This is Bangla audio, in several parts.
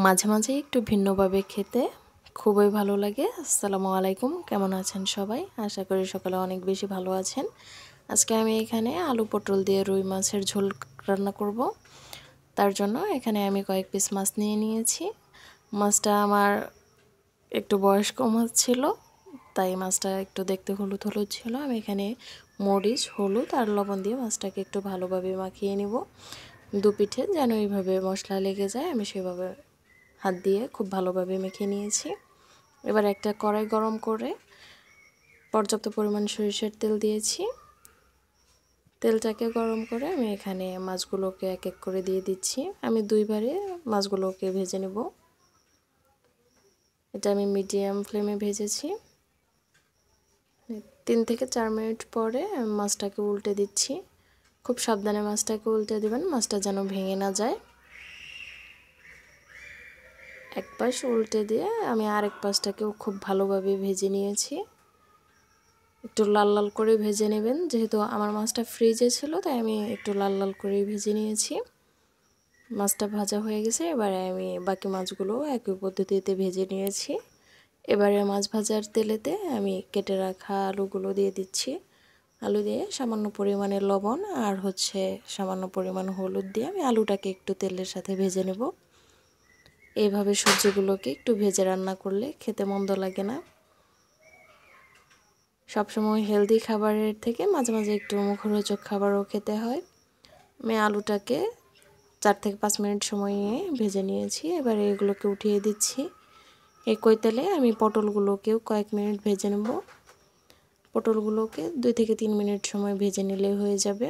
মাঝে মাঝে একটু ভিন্নভাবে খেতে খুবই ভালো লাগে। আসসালামু আলাইকুম, কেমন আছেন সবাই? আশা করি সকালে অনেক বেশি ভালো আছেন। আজকে আমি এখানে আলু পটল দিয়ে রুই মাছের ঝোল রান্না করব। তার জন্য এখানে আমি কয়েক পিস মাছ নিয়ে নিয়েছি। মাছটা আমার একটু বয়স্ক মাছ ছিল, তাই মাছটা একটু দেখতে হলুদ হলুদ ছিল। আমি এখানে মরিচ, হলুদ আর লবণ দিয়ে মাছটাকে একটু ভালোভাবে মাখিয়ে নিব। দু পিঠে যেন এইভাবে মশলা লেগে যায়, আমি সেভাবে হাত দিয়ে খুব ভালোভাবে মেখে নিয়েছি। এবার একটা কড়াই গরম করে পর্যাপ্ত পরিমাণ সরিষার তেল দিয়েছি। তেলটাকে গরম করে আমি এখানে মাছগুলোকে এক এক করে দিয়ে দিচ্ছি। আমি দুইবারে মাছগুলোকে ভেজে নেব। এটা আমি মিডিয়াম ফ্লেমে ভেজেছি। 3 থেকে 4 মিনিট পরে মাছটাকে উল্টে দিচ্ছি। খুব সাবধানে মাছটাকে উল্টে দিবেন, মাছটা যেন ভেঙে না যায়। এক পাশ উল্টে দিয়ে আমি আরেক পাশটাকেও খুব ভালোভাবে ভেজে নিয়েছি। একটু লাল লাল করে ভেজে নেবেন, যেহেতু আমার মাছটা ফ্রিজে ছিল তাই আমি একটু লাল লাল করে ভেজে নিয়েছি। মাছটা ভাজা হয়ে গেছে, এবারে আমি বাকি মাছগুলো একই পদ্ধতিতে ভেজে নিয়েছি। এবারে মাছ ভাজার তেলেতে আমি কেটে রাখা আলুগুলো দিয়ে দিচ্ছি। আলু দিয়ে সামান্য পরিমাণে লবণ আর সামান্য পরিমাণ হলুদ দিয়ে আমি আলুটাকে একটু তেলের সাথে ভেজে নেব। এইভাবে সবজিগুলোকে একটু ভেজে রান্না করলে খেতে মন্দ লাগে না। সবসময় হেলদি খাবারের থেকে মাঝে মাঝে একটু মুখরোচক খাবারও খেতে হয়। আমি আলুটাকে 4 থেকে 5 মিনিট সময় নিয়ে ভেজে নিয়েছি। এবারে এগুলোকে উঠিয়ে দিচ্ছি। একই তেলে আমি পটলগুলোকেও কয়েক মিনিট ভেজে নেব। পটলগুলোকে 2 থেকে 3 মিনিট সময় ভেজে নিলে হয়ে যাবে।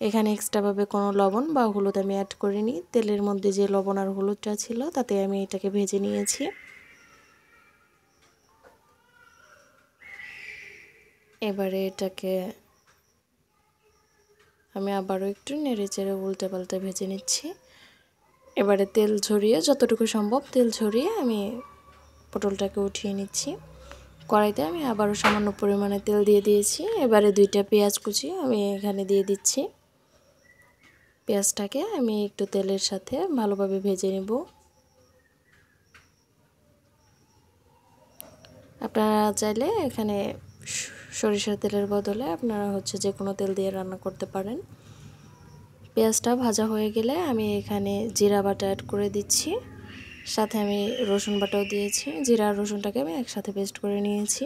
এখানে এক্সট্রাভাবে কোনো লবণ বা হলুদ আমি অ্যাড করিনি। তেলের মধ্যে যে লবণ আর হলুদটা ছিল তাতে আমি এটাকে ভেজে নিয়েছি। এবারে এটাকে আমি আবারও একটু নেড়ে চেড়ে উল্টে পাল্টে ভেজে নিচ্ছি। এবারে তেল ঝরিয়ে, যতটুকু সম্ভব তেল ঝরিয়ে আমি পটলটাকে উঠিয়ে নিচ্ছি। কড়াইতে আমি আবারও সামান্য পরিমাণে তেল দিয়ে দিয়েছি। এবারে 2টা পেঁয়াজ কুচি আমি এখানে দিয়ে দিচ্ছি। পেঁয়াজটাকে আমি একটু তেলের সাথে ভালোভাবে ভেজে নেব। আপনারা চাইলে এখানে সরিষার তেলের বদলে আপনারা যে কোনো তেল দিয়ে রান্না করতে পারেন। পেঁয়াজটা ভাজা হয়ে গেলে আমি এখানে জিরা বাটা অ্যাড করে দিচ্ছি। সাথে আমি রসুন বাটাও দিয়েছি। জিরা আর রসুনটাকে আমি একসাথে পেস্ট করে নিয়েছি।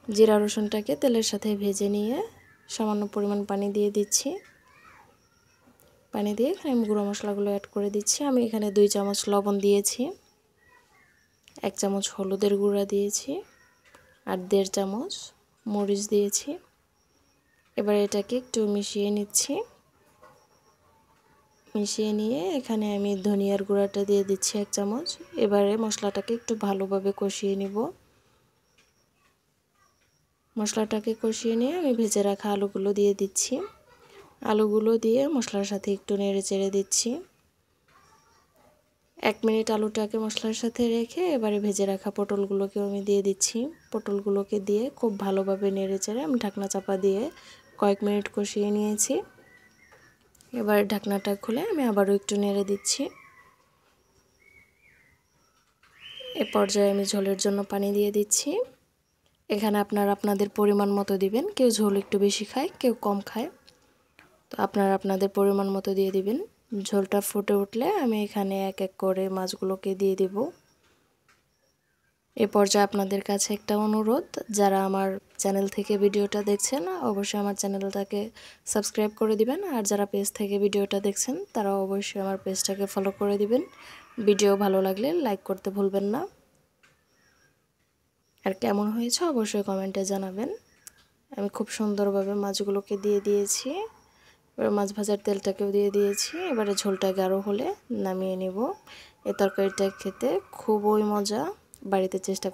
জিরা রসুনটাকে তেলের সাথে ভেজে নিয়ে সামান্য পরিমাণ পানি দিয়ে দিচ্ছি। পানি দিয়ে এখানে আমি গুঁড়ো মশলাগুলো অ্যাড করে দিচ্ছি। আমি এখানে 2 চামচ লবণ দিয়েছি, 1 চামচ হলুদের গুঁড়া দিয়েছি আর 1.5 চামচ মরিচ দিয়েছি। এবার এটাকে একটু মিশিয়ে নিচ্ছি। মিশিয়ে নিয়ে এখানে আমি ধনিয়ার গুঁড়াটা দিয়ে দিচ্ছি 1 চামচ। এবারে মশলাটাকে একটু ভালোভাবে কষিয়ে নিব। মশলাটাকে কষিয়ে নিয়ে আমি ভেজে রাখা আলুগুলো দিয়ে দিচ্ছি। আলুগুলো দিয়ে মশলার সাথে একটু নেড়ে চেড়ে দিচ্ছি। 1 মিনিট আলুটাকে মশলার সাথে রেখে এবারে ভেজে রাখা পটলগুলোকেও আমি দিয়ে দিচ্ছি। পটলগুলোকে দিয়ে খুব ভালোভাবে নেড়ে চেড়ে আমি ঢাকনা চাপা দিয়ে কয়েক মিনিট কষিয়ে নিয়েছি। এবার ঢাকনাটা খুলে আমি আবারও একটু নেড়ে দিচ্ছি। এ পর্যায়ে আমি ঝোলের জন্য পানি দিয়ে দিচ্ছি। এখানে আপনারা আপনাদের পরিমাণ মতো দিবেন। কেউ ঝোল একটু বেশি খায়, কেউ কম খায়, তো আপনারা আপনাদের পরিমাণ মতো দিয়ে দিবেন। ঝোলটা ফুটে উঠলে আমি এখানে এক এক করে মাছগুলোকে দিয়ে দেব। এ পর্যায়ে আপনাদের কাছে একটা অনুরোধ, যারা আমার চ্যানেল থেকে ভিডিওটা দেখছেন অবশ্যই আমার চ্যানেলটাকে সাবস্ক্রাইব করে দিবেন, আর যারা পেজ থেকে ভিডিওটা দেখছেন তারা অবশ্যই আমার পেজটাকে ফলো করে দিবেন। ভিডিও ভালো লাগলে লাইক করতে ভুলবেন না। আর কেমন হয়েছে অবশ্যই কমেন্টে জানাবেন। আমি খুব সুন্দরভাবে মাছগুলোকে দিয়ে দিয়েছি। এবার মাছ ভাজার তেলটাকেও দিয়ে দিয়েছি। এবারে ঝোলটা গাঢ় হলে নামিয়ে নেব। এই তরকারিটা খেতে খুবই মজা, বাড়িতে চেষ্টা